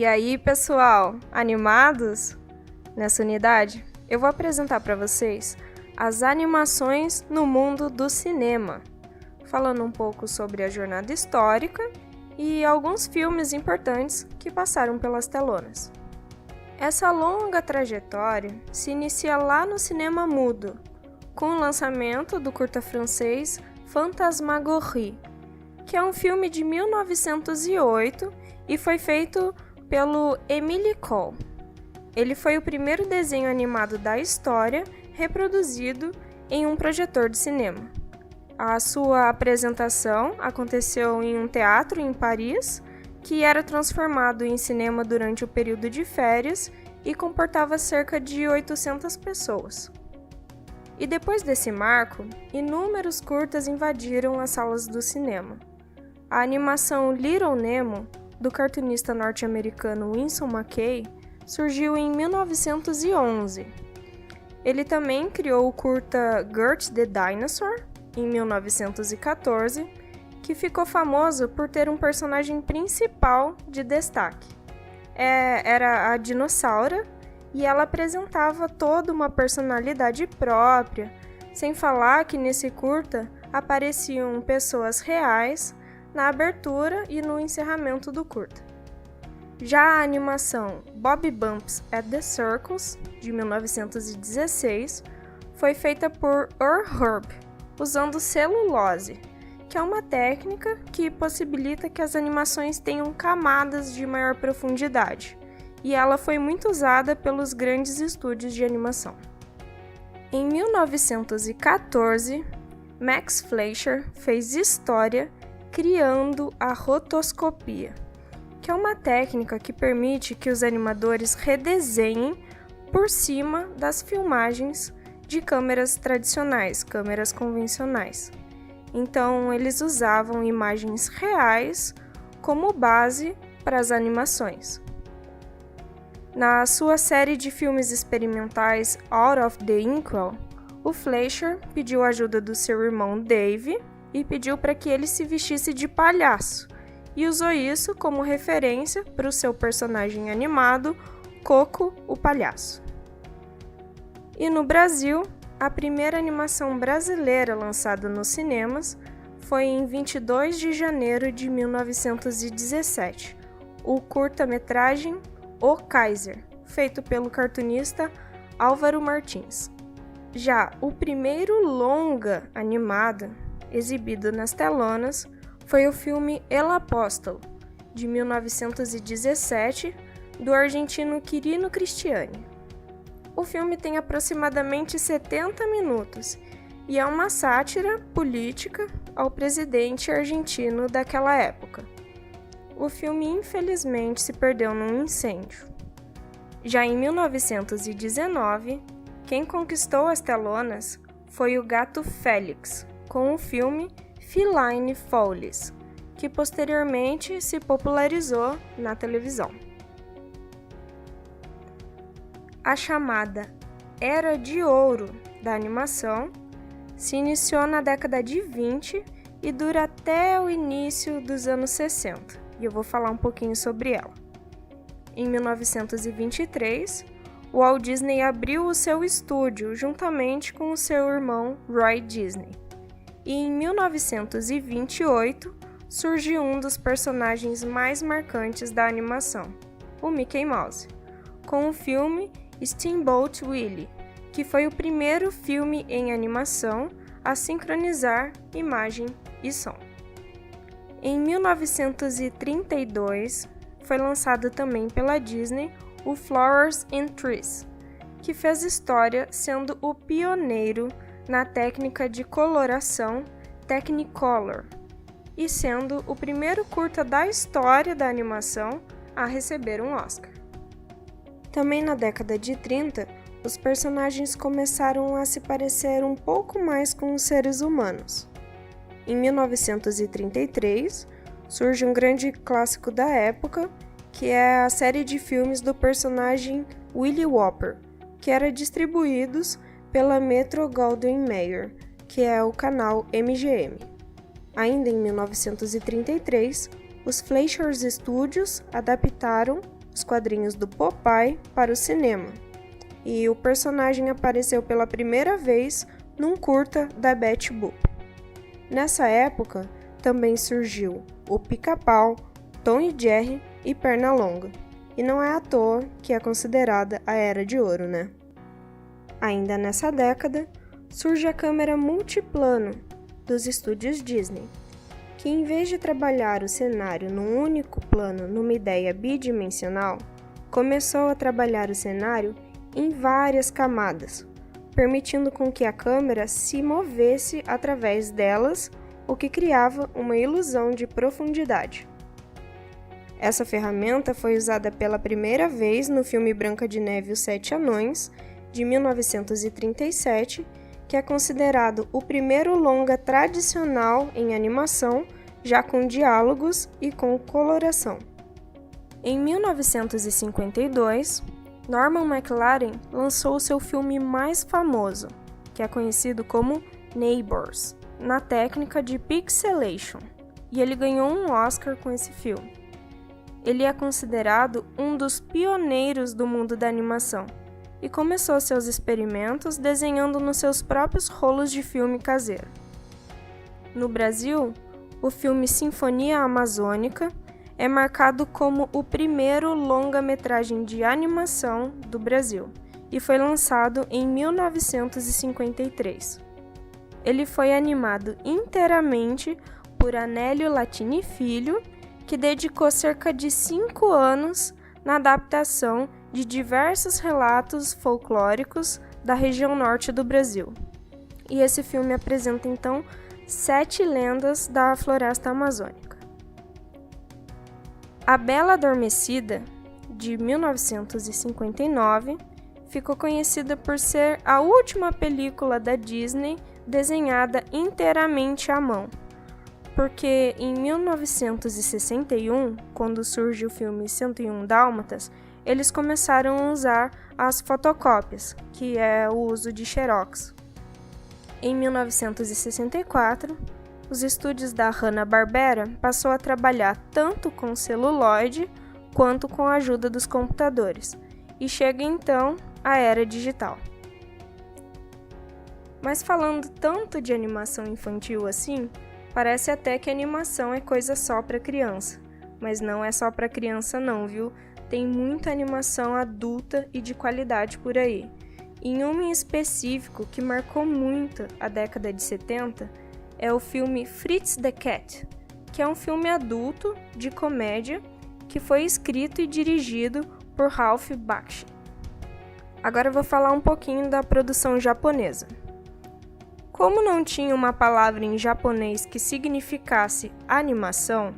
E aí, pessoal, animados? Nessa unidade, eu vou apresentar para vocês as animações no mundo do cinema, falando um pouco sobre a jornada histórica e alguns filmes importantes que passaram pelas telonas. Essa longa trajetória se inicia lá no cinema mudo, com o lançamento do curta francês Fantasmagorie, que é um filme de 1908 e foi feito pelo Émile Cohl. Ele foi o primeiro desenho animado da história reproduzido em um projetor de cinema. A sua apresentação aconteceu em um teatro em Paris, que era transformado em cinema durante o período de férias e comportava cerca de 800 pessoas. E depois desse marco, inúmeros curtas invadiram as salas do cinema. A animação Little Nemo, do cartunista norte-americano Winsor McCay, surgiu em 1911. Ele também criou o curta Gert the Dinosaur, em 1914, que ficou famoso por ter um personagem principal de destaque. Era a dinossaura, e ela apresentava toda uma personalidade própria, sem falar que nesse curta apareciam pessoas reais na abertura e no encerramento do curta. Já a animação Bob Bumps at the Circus, de 1916, foi feita por Earl Herb, usando celulose, que é uma técnica que possibilita que as animações tenham camadas de maior profundidade, e ela foi muito usada pelos grandes estúdios de animação. Em 1914, Max Fleischer fez história criando a rotoscopia, que é uma técnica que permite que os animadores redesenhem por cima das filmagens de câmeras tradicionais, câmeras convencionais. Então, eles usavam imagens reais como base para as animações. Na sua série de filmes experimentais Out of the Inkwell, o Fleischer pediu a ajuda do seu irmão Dave e pediu para que ele se vestisse de palhaço, e usou isso como referência para o seu personagem animado, Coco, o Palhaço. E no Brasil, a primeira animação brasileira lançada nos cinemas foi em 22 de janeiro de 1917, o curta-metragem O Kaiser, feito pelo cartunista Álvaro Martins. Já o primeiro longa animado exibido nas telonas foi o filme El Apóstolo, de 1917, do argentino Quirino Cristiani. O filme tem aproximadamente 70 minutos e é uma sátira política ao presidente argentino daquela época. O filme, infelizmente, se perdeu num incêndio. Já em 1919, quem conquistou as telonas foi o gato Félix, com o filme Feline Follies, que posteriormente se popularizou na televisão. A chamada Era de Ouro da animação se iniciou na década de 20 e dura até o início dos anos 60, e eu vou falar um pouquinho sobre ela. Em 1923, o Walt Disney abriu o seu estúdio juntamente com o seu irmão Roy Disney. E em 1928 surge um dos personagens mais marcantes da animação, o Mickey Mouse, com o filme Steamboat Willie, que foi o primeiro filme em animação a sincronizar imagem e som. Em 1932 foi lançado também pela Disney o Flowers and Trees, que fez história sendo o pioneiro na técnica de coloração Technicolor e sendo o primeiro curta da história da animação a receber um Oscar. Também na década de 30, os personagens começaram a se parecer um pouco mais com os seres humanos. Em 1933, surge um grande clássico da época, que é a série de filmes do personagem Willy Whopper, que era distribuídos pela Metro-Goldwyn-Mayer, que é o canal MGM. Ainda em 1933, os Fleischer Studios adaptaram os quadrinhos do Popeye para o cinema, e o personagem apareceu pela primeira vez num curta da Betty Boop. Nessa época, também surgiu o Pica-Pau, Tom e Jerry e Pernalonga, e não é à toa que é considerada a Era de Ouro, né? Ainda nessa década, surge a câmera multiplano dos estúdios Disney, que em vez de trabalhar o cenário num único plano numa ideia bidimensional, começou a trabalhar o cenário em várias camadas, permitindo com que a câmera se movesse através delas, o que criava uma ilusão de profundidade. Essa ferramenta foi usada pela primeira vez no filme Branca de Neve e os Sete Anões, de 1937, que é considerado o primeiro longa tradicional em animação, já com diálogos e com coloração. Em 1952, Norman McLaren lançou seu filme mais famoso, que é conhecido como Neighbors, na técnica de pixelation, e ele ganhou um Oscar com esse filme. Ele é considerado um dos pioneiros do mundo da animação, e começou seus experimentos desenhando nos seus próprios rolos de filme caseiro. No Brasil, o filme Sinfonia Amazônica é marcado como o primeiro longa-metragem de animação do Brasil e foi lançado em 1953. Ele foi animado inteiramente por Anélio Latini Filho, que dedicou cerca de 5 anos na adaptação de diversos relatos folclóricos da região norte do Brasil. E esse filme apresenta, então, 7 lendas da floresta amazônica. A Bela Adormecida, de 1959, ficou conhecida por ser a última película da Disney desenhada inteiramente à mão, porque em 1961, quando surge o filme 101 Dálmatas, eles começaram a usar as fotocópias, que é o uso de xerox. Em 1964, os estúdios da Hanna-Barbera passou a trabalhar tanto com celuloide quanto com a ajuda dos computadores, e chega então a era digital. Mas falando tanto de animação infantil assim, parece até que animação é coisa só para criança, mas não é só para criança não, viu? Tem muita animação adulta e de qualidade por aí. Em um em específico que marcou muito a década de 70 é o filme Fritz the Cat, que é um filme adulto de comédia que foi escrito e dirigido por Ralph Bakshi. Agora eu vou falar um pouquinho da produção japonesa. Como não tinha uma palavra em japonês que significasse animação,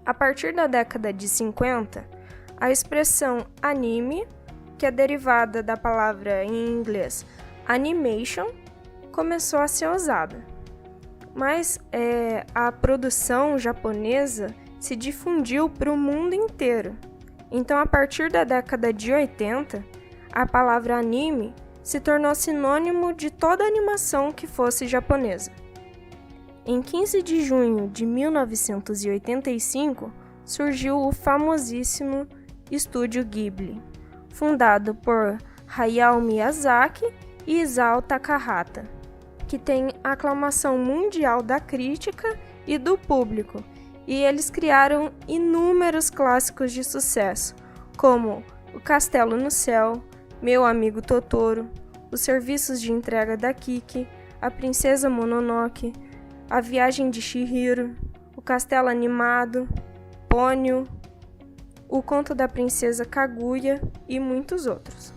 a partir da década de 50, a expressão anime, que é derivada da palavra em inglês animation, começou a ser usada. Mas a produção japonesa se difundiu para o mundo inteiro. Então, a partir da década de 80, a palavra anime se tornou sinônimo de toda animação que fosse japonesa. Em 15 de junho de 1985, surgiu o famosíssimo Estúdio Ghibli, fundado por Hayao Miyazaki e Isao Takahata, que tem aclamação mundial da crítica e do público, e eles criaram inúmeros clássicos de sucesso, como O Castelo no Céu, Meu Amigo Totoro, Os Serviços de Entrega da Kiki, A Princesa Mononoke, A Viagem de Chihiro, O Castelo Animado, Ponyo, O Conto da Princesa Kaguya e muitos outros.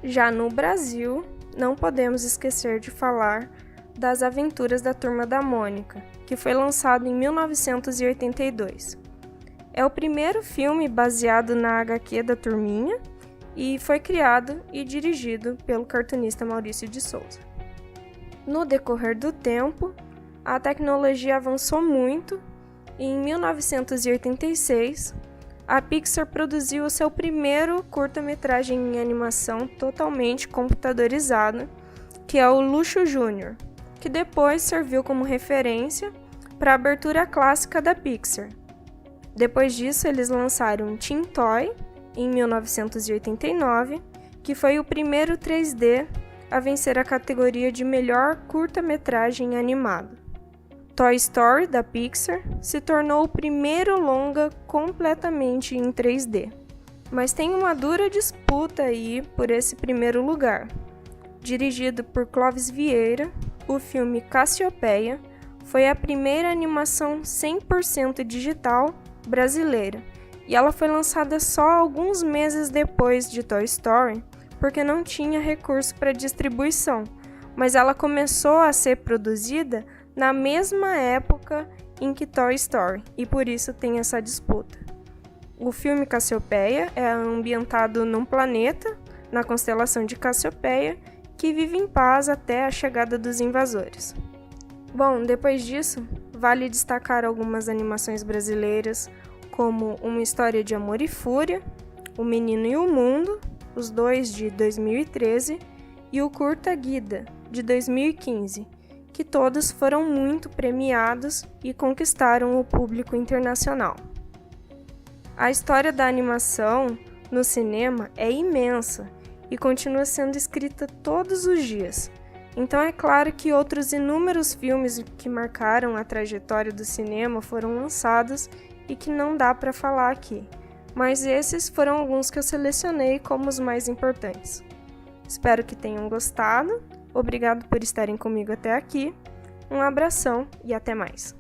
Já no Brasil, não podemos esquecer de falar das Aventuras da Turma da Mônica, que foi lançado em 1982. É o primeiro filme baseado na HQ da Turminha e foi criado e dirigido pelo cartunista Maurício de Souza. No decorrer do tempo, a tecnologia avançou muito e em 1986, a Pixar produziu o seu primeiro curta-metragem em animação totalmente computadorizado, que é o Luxo Júnior, que depois serviu como referência para a abertura clássica da Pixar. Depois disso, eles lançaram Teen Toy, em 1989, que foi o primeiro 3D a vencer a categoria de melhor curta-metragem animado. Toy Story, da Pixar, se tornou o primeiro longa completamente em 3D. Mas tem uma dura disputa aí por esse primeiro lugar. Dirigido por Clovis Vieira, o filme Cassiopeia foi a primeira animação 100% digital brasileira, e ela foi lançada só alguns meses depois de Toy Story, porque não tinha recurso para distribuição, mas ela começou a ser produzida na mesma época em que Toy Story, e por isso tem essa disputa. O filme Cassiopeia é ambientado num planeta, na constelação de Cassiopeia, que vive em paz até a chegada dos invasores. Bom, depois disso, vale destacar algumas animações brasileiras, como Uma História de Amor e Fúria, O Menino e o Mundo, os dois de 2013, e o Curta Guida, de 2015, que todos foram muito premiados e conquistaram o público internacional. A história da animação no cinema é imensa e continua sendo escrita todos os dias. Então é claro que outros inúmeros filmes que marcaram a trajetória do cinema foram lançados e que não dá para falar aqui, mas esses foram alguns que eu selecionei como os mais importantes. Espero que tenham gostado, obrigado por estarem comigo até aqui, um abração e até mais!